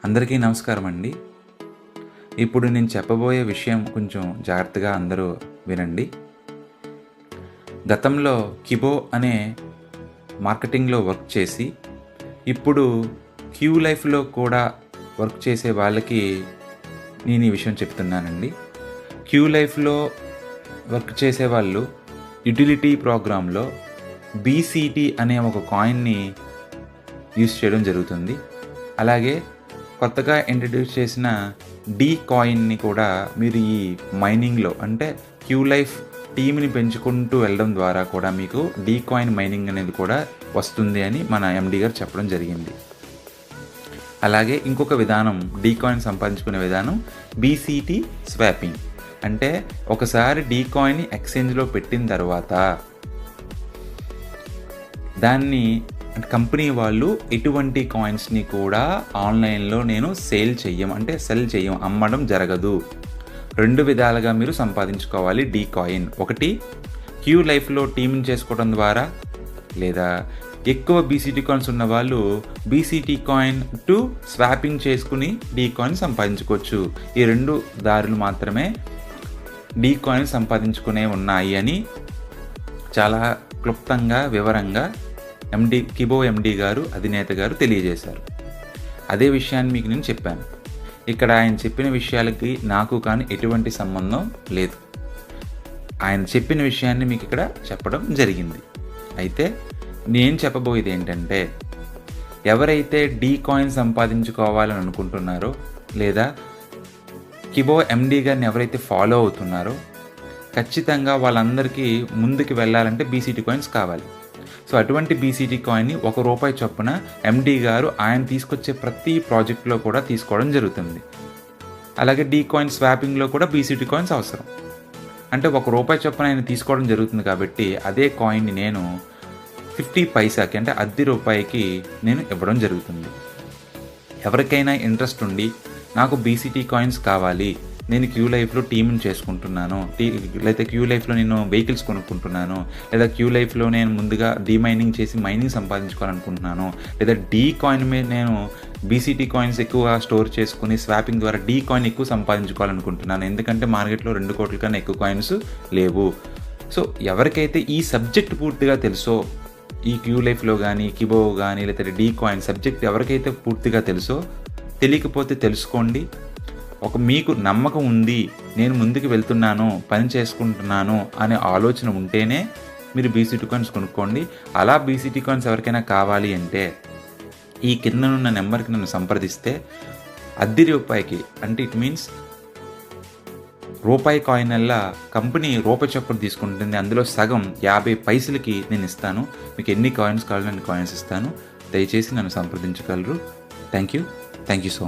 అందరికీ నమస్కారం అండి. ఇప్పుడు నేను చెప్పబోయే విషయం కొంచెం జాగ్రత్తగా అందరూ వినండి. గతంలో కిబో అనే మార్కెటింగ్‌లో వర్క్ చేసి, ఇప్పుడు క్యూ లైఫ్‌లో కూడా వర్క్ చేసే వాళ్ళకి నేను ఈ విషయం చెప్తున్నానండి. క్యూ లైఫ్‌లో వర్క్ చేసేవాళ్ళు యుటిలిటీ ప్రోగ్రామ్‌లో బీసీటీ అనే ఒక కాయిన్‌ని యూజ్ చేయడం జరుగుతుంది. అలాగే కొత్తగా ఇంట్రడ్యూస్ చేసిన డీ కాయిన్‌ని కూడా మీరు ఈ మైనింగ్‌లో అంటే క్యూ లైఫ్ టీమ్‌ని పెంచుకుంటూ వెళ్ళడం ద్వారా కూడా మీకు డీ కాయిన్ మైనింగ్ అనేది కూడా వస్తుంది అని మన ఎండీ గారు చెప్పడం జరిగింది. అలాగే ఇంకొక విధానం డీ కాయిన్ సంపాదించుకునే విధానం బీసీటీ స్వాపింగ్. అంటే ఒకసారి డీ కాయిన్‌ని ఎక్స్చేంజ్‌లో పెట్టిన తర్వాత దాన్ని కంపెనీ వాళ్ళు ఎటువంటి కాయిన్స్‌ని కూడా ఆన్‌లైన్‌లో సెల్ చెయ్యం, అమ్మడం జరగదు. 2 విధాలుగా మీరు సంపాదించుకోవాలి డీ కాయిన్. ఒకటి క్యూ లైఫ్‌లో టీమ్‌ని చేసుకోవడం ద్వారా, లేదా ఎక్కువ బీసీటీ కాయిన్స్ ఉన్న వాళ్ళు బీసీటీ కాయిన్ టు స్వాపింగ్ చేసుకుని డీ కాయిన్ సంపాదించుకోవచ్చు. ఈ 2 దారులు మాత్రమే డీ కాయిన్ సంపాదించుకునే ఉన్నాయి అని చాలా క్లుప్తంగా, వివరంగా కిబో ఎండీ గారు, అధినేత గారు తెలియజేశారు. అదే విషయాన్ని మీకు నేను చెప్పాను. ఇక్కడ ఆయన చెప్పిన విషయాలకి నాకు కానీ ఎటువంటి సంబంధం లేదు. ఆయన చెప్పిన విషయాన్ని మీకు ఇక్కడ చెప్పడం జరిగింది. అయితే నేను చెప్పబోయేది ఏంటంటే, ఎవరైతే డీ కాయిన్ సంపాదించుకోవాలని అనుకుంటున్నారో, లేదా కిబో ఎండీ గారిని ఎవరైతే ఫాలో అవుతున్నారో, ఖచ్చితంగా వాళ్ళందరికీ ముందుకు వెళ్ళాలంటే బీసీటీ కాయిన్స్ కావాలి. సో అటువంటి బీసీటీ కాయిన్ని ₹1 చొప్పున ఎండీ గారు ఆయన తీసుకొచ్చే ప్రతి ప్రాజెక్ట్లో కూడా తీసుకోవడం జరుగుతుంది. అలాగే డీ కాయిన్ స్వాపింగ్లో కూడా బీసీటీ కాయిన్స్ అవసరం. అంటే ₹1 చొప్పున ఆయన తీసుకోవడం జరుగుతుంది కాబట్టి అదే కాయిన్ని నేను 50 పైసాకి అంటే ₹0.10కి నేను ఇవ్వడం జరుగుతుంది. ఎవరికైనా ఇంట్రెస్ట్ ఉండి నాకు బీసీటీ కాయిన్స్ కావాలి, నేను క్యూ లైఫ్‌లో టీమ్‌ని చేసుకుంటున్నాను, లేదా క్యూ లైఫ్‌లో నేను వెహికల్స్ కొనుక్కుంటున్నాను, లేదా క్యూ లైఫ్‌లో నేను ముందుగా డీమైనింగ్ చేసి మైనింగ్ సంపాదించుకోవాలనుకుంటున్నాను, లేదా డీ కాయిన్ మీద నేను బీసీటీ కాయిన్స్ ఎక్కువగా స్టోర్ చేసుకుని స్వాపింగ్ ద్వారా డీ కాయిన్ ఎక్కువ సంపాదించుకోవాలనుకుంటున్నాను. ఎందుకంటే మార్కెట్లో 2 కోట్ల కన్నా ఎక్కువ కాయిన్స్ లేవు. సో ఎవరికైతే ఈ సబ్జెక్ట్ పూర్తిగా తెలుసో, ఈ క్యూ లైఫ్‌లో కానీ, కిబో కానీ, లేదా డీ కాయిన్ సబ్జెక్ట్ ఎవరికైతే పూర్తిగా తెలుసో, తెలియకపోతే తెలుసుకోండి. మీకు నమ్మకం ఉంది, నేను ముందుకు వెళ్తున్నాను, పని చేసుకుంటున్నాను అనే ఆలోచన ఉంటేనే మీరు బీసీటీ కాయిన్స్ కొనుక్కోండి. అలా బీసీటీ కాయిన్స్ ఎవరికైనా కావాలి అంటే ఈ కిందనున్న నెంబర్కి నన్ను సంప్రదిస్తే ₹10కి అంటే ఇట్ మీన్స్ రూపాయి కాయినల్లా కంపెనీ ₹1 చొప్పున తీసుకుంటుంది. అందులో సగం 50 పైసలకి నేను ఇస్తాను. మీకు ఎన్ని కాయిన్స్ కావాలో అన్ని కాయిన్స్ ఇస్తాను. దయచేసి నన్ను సంప్రదించగలరు. Thank you so much.